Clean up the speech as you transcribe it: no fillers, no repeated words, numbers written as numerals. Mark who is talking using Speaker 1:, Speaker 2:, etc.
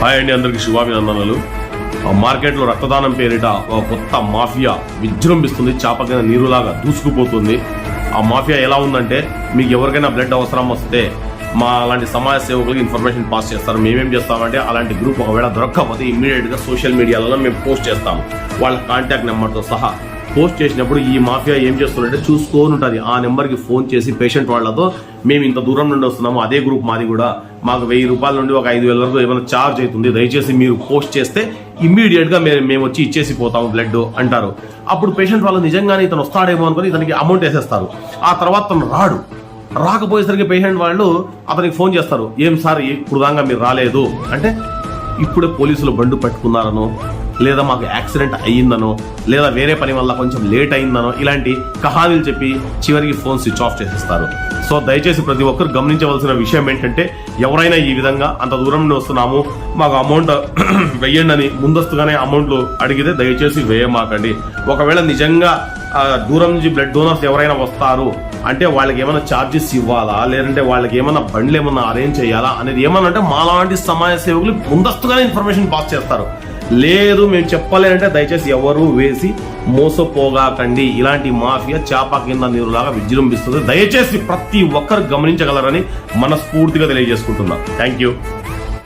Speaker 1: Hi అండి, అందరికి శుభాభినందనలు. మార్కెట్లో రక్తదానం పేరిట ఒక కొత్త మాఫియా విజృంభిస్తుంది. చాపకైన నీరులాగా దూసుకుపోతుంది. ఆ మాఫియా ఎలా ఉందంటే, మీకు ఎవరికైనా బ్లడ్ అవసరం వస్తే మా అలాంటి సమాజ సేవకులకి ఇన్ఫర్మేషన్ పాస్ చేస్తారు. మేమేం చేస్తామంటే, అలాంటి గ్రూప్ ఒకవేళ దొరకకపోతే ఇమ్మీడియట్గా సోషల్ మీడియాలలో మేము పోస్ట్ చేస్తాము. వాళ్ళ కాంటాక్ట్ నెంబర్తో సహా పోస్ట్ చేసినప్పుడు ఈ మాఫియా ఏం చేస్తుందంటే చూసుకొని ఉంటుంది. ఆ నెంబర్కి ఫోన్ చేసి పేషెంట్ వాళ్ళతో, మేము ఇంత దూరం నుండి వస్తున్నాము, అదే గ్రూప్ మాది కూడా, మాకు 1000 రూపాయల నుండి ఒక 5000 వరకు ఏమైనా ఛార్జ్ అవుతుంది, దయచేసి మీరు పోస్ట్ చేస్తే ఇమ్మీడియట్గా మేము వచ్చి ఇచ్చేసి పోతాము బ్లడ్ అంటారు. అప్పుడు పేషెంట్ వాళ్ళు నిజంగానే ఇతను వస్తాడేమో అనుకుని ఇతనికి అమౌంట్ వేసేస్తారు. ఆ తర్వాత తను రాకపోయేసరికి పేషెంట్ వాళ్ళు అతనికి ఫోన్ చేస్తారు, ఏం సార్ ఇప్పుడు దాకా మీరు రాలేదు అంటే, ఇప్పుడే పోలీసులు బండు పట్టుకున్నారనో, లేదా మాకు యాక్సిడెంట్ అయ్యిందనో, లేదా వేరే పని వల్ల కొంచెం లేట్ అయిందనో, ఇలాంటి కహానీలు చెప్పి చివరికి ఫోన్ స్విచ్ ఆఫ్ చేసేస్తారు. సో దయచేసి ప్రతి ఒక్కరు గమనించవలసిన విషయం ఏంటంటే, ఎవరైనా ఈ విధంగా అంత దూరం నుండి వస్తున్నాము, మాకు అమౌంట్ వెయ్యండి అని ముందస్తుగానే అమౌంట్లు అడిగితే దయచేసి వేయమాకండి. ఒకవేళ నిజంగా దూరం నుంచి బ్లడ్ డోనర్స్ ఎవరైనా వస్తారు అంటే వాళ్ళకి ఏమైనా ఛార్జెస్ ఇవ్వాలా, లేదంటే వాళ్ళకి ఏమైనా బండ్లు ఏమన్నా అరేంజ్ చేయాలా అనేది ఏమన్నా అంటే మాలాంటి సమాజ సేవకులు ముందస్తుగానే ఇన్ఫర్మేషన్ పాస్ చేస్తారు. లేదు మేము చెప్పలేదంటే దయచేసి ఎవరు వేసి మోసపోగాకండి. ఇలాంటి మాఫియా చేప కింద నీరులాగా విజృంభిస్తుంది. దయచేసి ప్రతి ఒక్కరు గమనించగలరని మనస్ఫూర్తిగా తెలియజేసుకుంటున్నా. Thank you.